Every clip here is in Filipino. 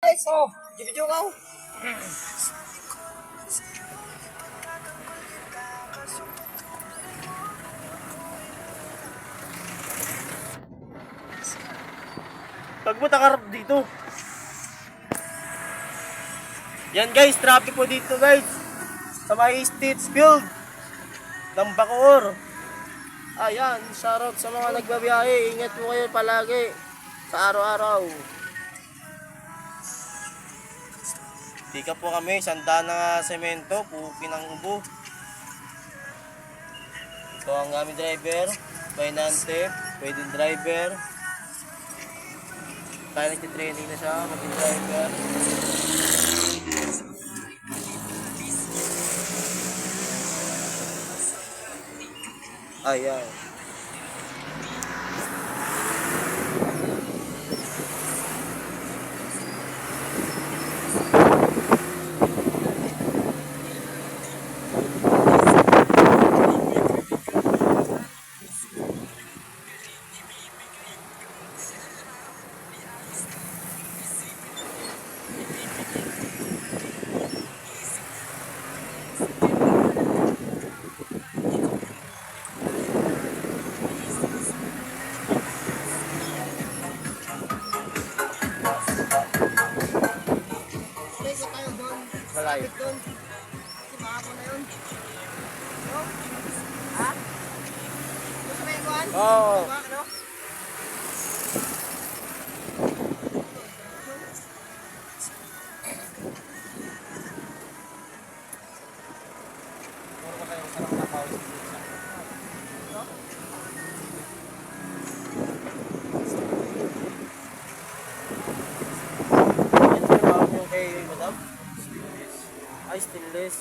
Guys, oh, video ka. Pagpunta ka dito. Yan guys, traffic po dito guys. Sa may States Field ng Bacoor. Ayan, shoutout sa mga nagbabiyahe. Ingat po kayo palagi sa araw-araw. Tika po kami, sanda na semento, pukin ng ubo. Ito ang aming driver, Bainante, pwedeng driver. Tayo nagtitraining na siya, maging driver. Ayan. Malayo. Kasi mahapon na yun. No? Ha? Gusto mo yung kuhan? Oo. Diba? Ano? Puro ba kayong sarang nakawis dito sa? No? Yan sir, bago yung kay madam? Ay, stainless.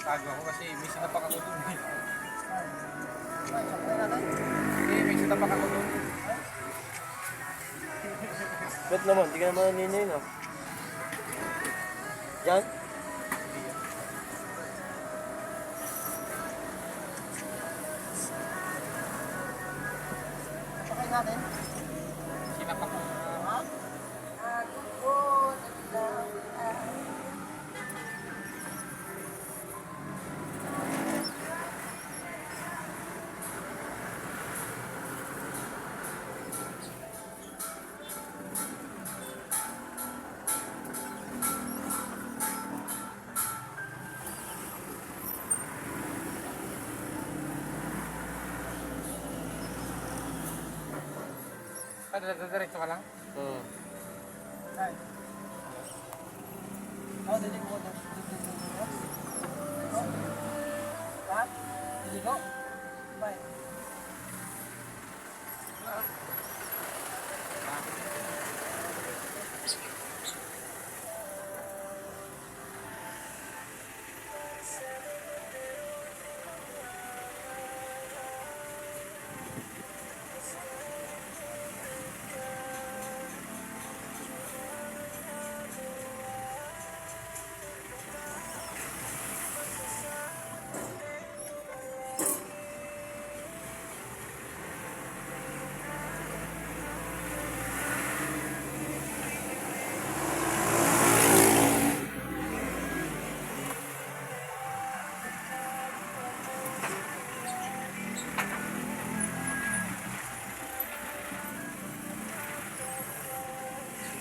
Tago ako kasi may sinapak ako dun eh. Sakay natin. Hindi, may sinapak ako dun. Ba't naman? Di ka naman naninoy no? Yan? Sakay natin. Sinapak ako. Ha? Diretso ka lang? Hmm. Ay. Oh, dilig mo. Lahat? Diligo? Bye.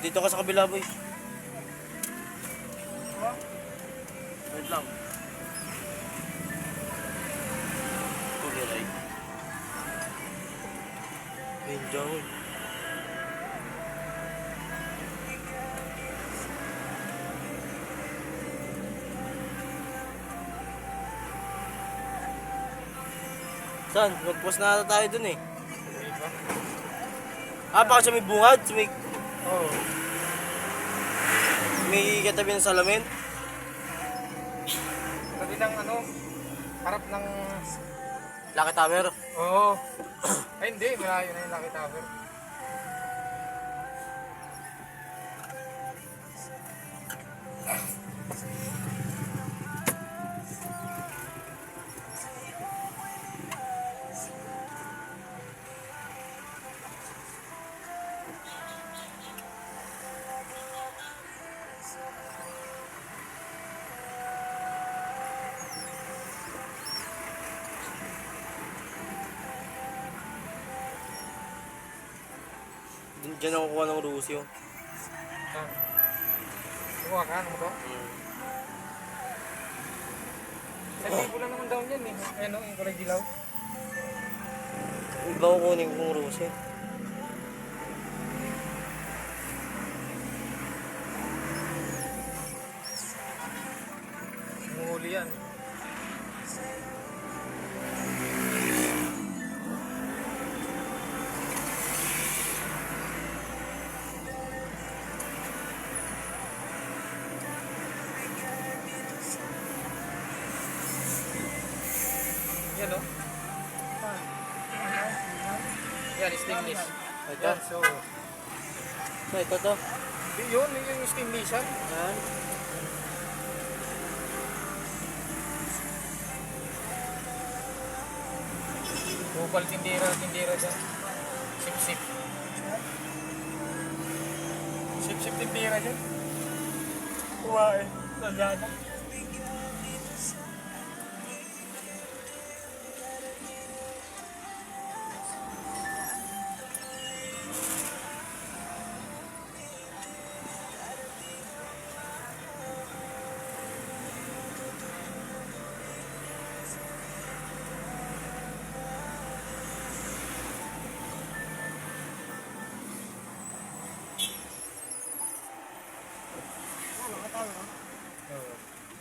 Dito ka sa kabila boy. Wait lang. Tuloy right. Enjoy. Saan? Mag-post na ata tayo dun eh. Ah, baka sa may bungad? Sa may... Oo. May katabi ng salamin? Sabi ng ano, harap ng... Lucky Tower? Oo. Ay hindi, malayo na yung Lucky Tower. Diyan ako kuha ng Rusyo. Ah. Kumuha ka, ano mo to? Sa libo lang naman daw yan eh. Ayan o, yung kulay dilaw. Iba ko kunin kong Rusyo. Umuhuli yan. Yan o. Yan, stainless. Ito. Yan, so. So, ito to. Yun, yung stainless yan. Yan. Bukal tindera dyan. Sip-sip. Sip-sip tindera dyan. Kuha eh. Nagyana.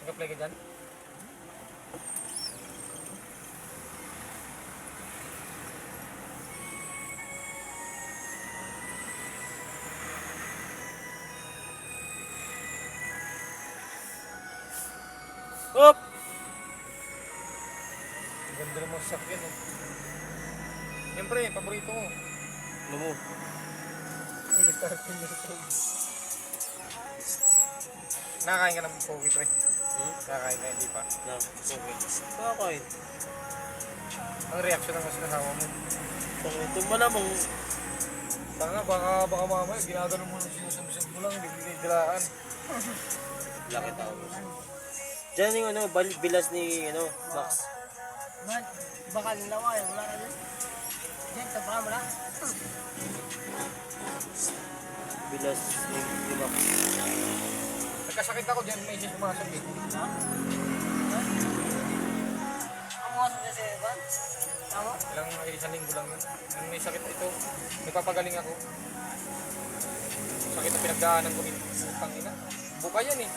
Nag-apply ka dyan? Up! Ang ganda naman sa sakyan eh. Siyempre, paborito mo. Ano mo? Nakakain ka ng pogi pre. Hmm? Nakakain ka, hindi pa. Na, okay. Kakain. Ang reaction ng asawa mo. Ito malamang. Tanga, baka mamaya, ginagano mo lang sinusabsab mo lang, dilaan. Laki tao. Diyan yung ano, bilas ni ano, Max. Man, bakal ng lawa yan. Wala ka dyan. Diyan, tabakan mo lang. Bilas ni Max. Nagkasakit ako dyan, may sumasag eh. Ha? Ang mga sa sa Evan? Tama? Isang linggo lang yun. Nung may sakit ito, may papagaling ako. Sakit na pinagdaanan ko dito. Tangina. Buka yan eh.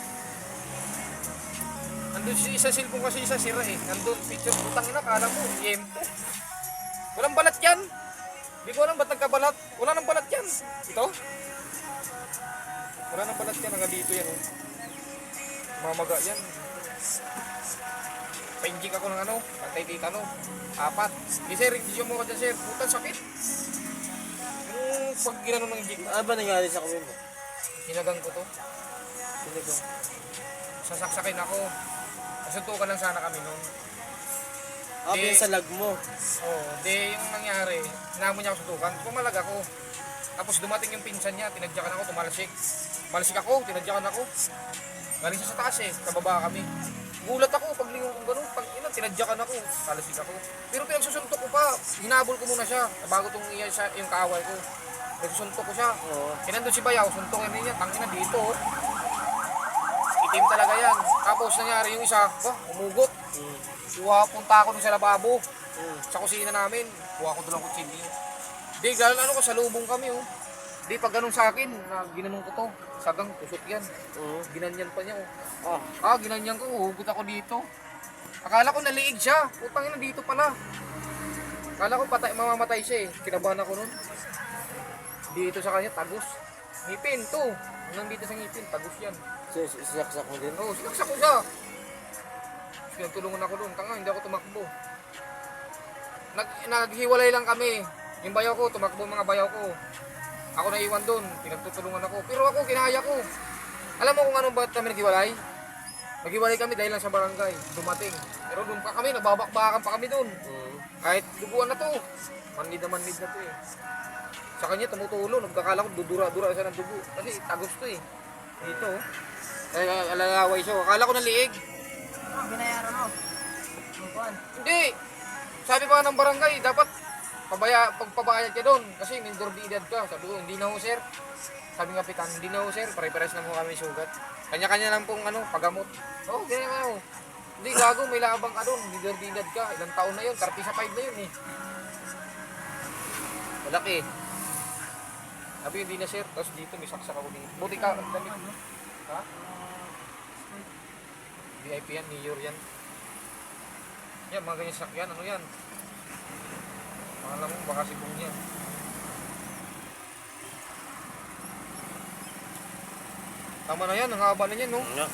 Nandun si isa cellphone kasi isa sira eh. Nandun picture ko. Tangina, kala mo, yempo. Walang balat yan. Hindi ko alam ba't nagkabalat. Wala nang balat yan. Ito? Wala nang balat yan. Hanggang dito yan oh. Mamaga yan. Pa-inject ako ng ano, antay-titano. 4. Di sir, injection mo ka dyan sir. Putang sakit. Yung pag ginano ng inject, Ano ba nangyari sa kami mo? hinagang ko to. Sinigang. Sasaksakin ako. Nasuntukan lang sana kami noon. Yung sa lag mo. Oo, di yung nangyari, hinamon niya ako suntukan. Pumalag ako. Tapos dumating yung pinsan niya, tinadyakan ako, tumalsik. Malsik ako, tinadyakan ako. Galing siya sa taas eh, kababa kami. Gulat ako, paglingon ko gano'n, pag tinadyakan ako, talasik ako. Pero pinagsusuntok ko pa, hinabol ko muna siya, bago itong yung kaaway ko. Nagsusuntok ko siya. Oo. Nandun si Bayaw, suntokin niya, tangina dito. Itim talaga yan. Tapos nangyari yung isa, umugot. Punta ako dun sa lababo, sa kusina namin. Kuha ko doon ang kutsilyo. Di, gano'n ano ko, sa lubong kami oh. Di, pag ganun sa akin, ginanong ko to. Sagang, kusot yan. Ginanyan pa niya oh. Ginanyan ko, hugot ako dito. Akala ko naliig siya. Putang ina dito pala. Akala ko mamamatay siya eh. Kinabahan ako nun. Dito sa kanya, tagos. Ngipin to. Hanggang dito sa ngipin, tagos yan. Sisaksak mo din? Oo, sinaksak ko siya. Pinagtulungan ako doon. Tanga, hindi ako tumakbo. Naghiwalay lang kami. Yung bayaw ko, tumakbo mga bayaw ko. Ako naiwan doon, pinagtutulungan ako. Pero ako, kinaya ko. Alam mo kung ano ba kami naghiwalay? Naghiwalay kami dahil lang sa barangay. Dumating. Pero doon pa kami, nagbabakbakan pa kami doon. Kahit duguan na to. Manlid na to eh. Sa kanya, tumutulo. Nagkakala ko, dudura-dura siya ng dugo. Kasi tagos to eh. Dito. Alalaway siya. Akala ko naliig. Binayaran mo. Bukuan. Hindi. Sabi pa ng barangay, dapat pagpabayad ka doon, kasi minor de edad ka. Sabi ko, hindi na ho sir. Sabi ng kapitan, hindi na ho sir, pare-pares na mo kami sugat. Kanya-kanya lang pong pagamot. Oo, ganyan nga ho. Hindi, gago, may labang ka doon, minor de edad ka. Ilang taon na yun, 35 na yun eh. Malaki. Sabi ko, hindi na sir, tapos dito may saksak ako dito. Buti ka, damit. Ha? VIP yan, mayor yan. Yan, mga ganyan sakyan, ano yan? Alam mo, baka sibong yan. Tama na yan, ang haba na yan, no?